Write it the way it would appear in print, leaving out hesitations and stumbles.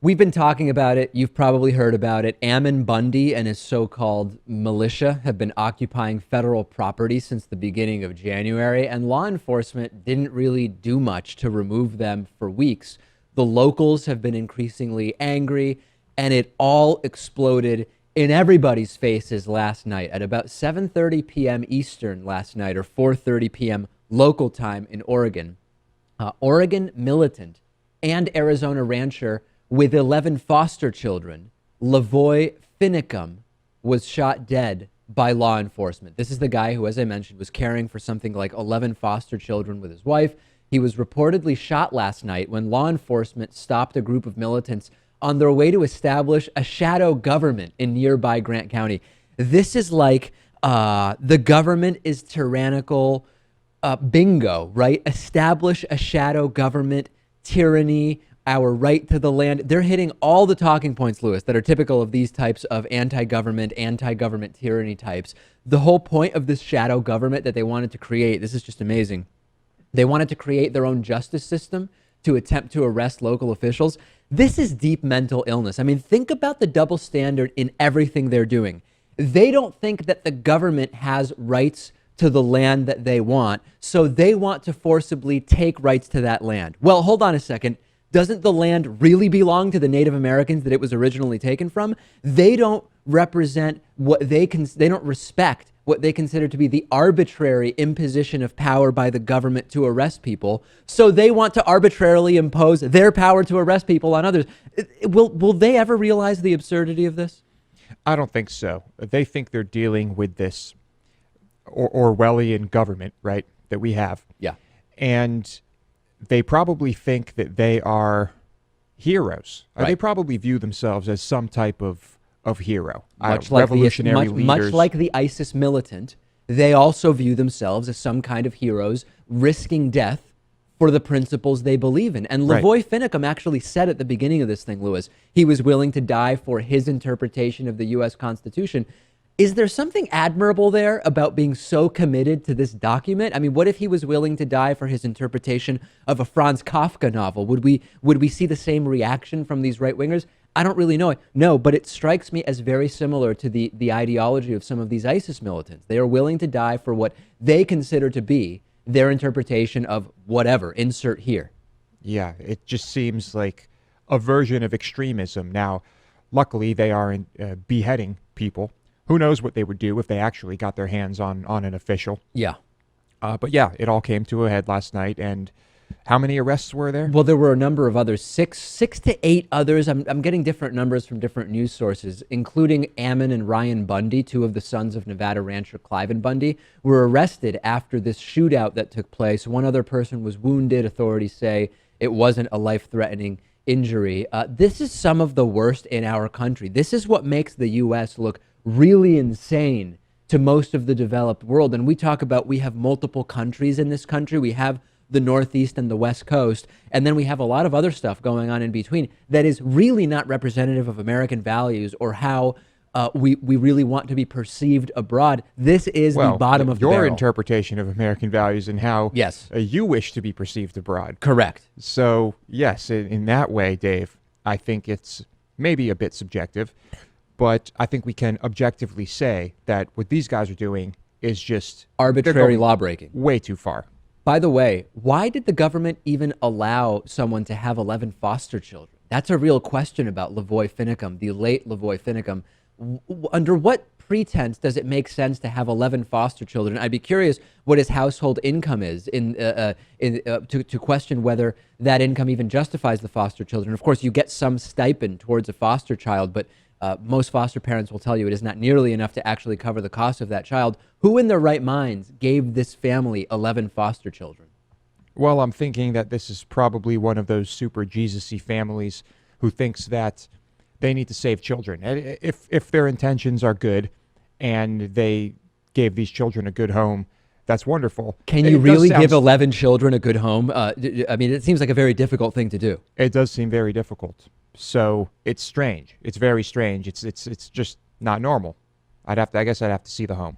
We've been talking about it. You've probably heard about it. Ammon Bundy and his so-called militia have been occupying federal property since the beginning of January, and law enforcement didn't really do much to remove them for weeks. The locals have been increasingly angry, and it all exploded in everybody's faces last night at about 7:30 p.m. Eastern last night, or 4:30 p.m. local time in Oregon. Oregon militant and Arizona rancher with 11 foster children, Lavoy Finicum, was shot dead by law enforcement. This is the guy who, as I mentioned, was caring for something like 11 foster children with his wife. He was reportedly shot last night when law enforcement stopped a group of militants on their way to establish a shadow government in nearby Grant County. This is like the government is tyrannical bingo, right? Establish a shadow government, tyranny, our right to the land. They're hitting all the talking points, Lewis, that are typical of these types of anti-government tyranny types. The whole point of this shadow government that they wanted to create, this is just amazing. They wanted to create their own justice system to attempt to arrest local officials. This is deep mental illness. I mean, think about the double standard in everything they're doing. They don't think that the government has rights to the land that they want, so they want to forcibly take rights to that land. Well, hold on a second. Doesn't the land really belong to the Native Americans that it was originally taken from? They don't represent what they don't respect what they consider to be the arbitrary imposition of power by the government to arrest people. So they want to arbitrarily impose their power to arrest people on others. Will they ever realize the absurdity of this? I don't think so. They think they're dealing with this Orwellian government, right, that we have. Yeah. And they probably think that they are heroes. Right. They probably view themselves as some type of hero. Much like revolutionary much leaders. like the ISIS militant, they also view themselves as some kind of heroes risking death for the principles they believe in. And Lavoy Finicum actually said at the beginning of this thing, Lewis, he was willing to die for his interpretation of the U.S. Constitution. Is there something admirable there about being so committed to this document? I mean, what if he was willing to die for his interpretation of a Franz Kafka novel? Would we see the same reaction from these right-wingers? I don't really know. No, but it strikes me as very similar to the ideology of some of these ISIS militants. They are willing to die for what they consider to be their interpretation of whatever, insert here. Yeah, it just seems like a version of extremism. Now, luckily, they are beheading people. Who knows what they would do if they actually got their hands on an official. Yeah. But yeah, it all came to a head last night. And how many arrests were there? Well, there were a number of others, six to eight others. I'm getting different numbers from different news sources, including Ammon and Ryan Bundy, two of the sons of Nevada rancher Cliven Bundy, were arrested after this shootout that took place. One other person was wounded. Authorities say it wasn't a life-threatening injury. This is some of the worst in our country. This is what makes the U.S. look really insane to most of the developed world. And we talk about we have multiple countries in this country. We have the Northeast and the West Coast, and then we have a lot of other stuff going on in between that is really not representative of American values or how we really want to be perceived abroad. This is the bottom of the barrel. Your interpretation of American values and how yes. You wish to be perceived abroad. Correct. So, yes, in that way, Dave, I think it's maybe a bit subjective, but I think we can objectively say that what these guys are doing is just arbitrary lawbreaking. Way too far. By the way, why did the government even allow someone to have 11 foster children? That's a real question about Lavoy Finicum, the late Lavoy Finicum. Under what pretense does it make sense to have 11 foster children? I'd be curious what his household income is to question whether that income even justifies the foster children. Of course, you get some stipend towards a foster child, but most foster parents will tell you it is not nearly enough to actually cover the cost of that child. Who in their right minds gave this family 11 foster children? Well, I'm thinking that this is probably one of those super Jesus-y families who thinks that they need to save children. If their intentions are good and they gave these children a good home, that's wonderful. Can you really give 11 children a good home? I mean, it seems like a very difficult thing to do. It does seem very difficult. So it's strange. It's very strange. It's just not normal. I guess I'd have to see the home.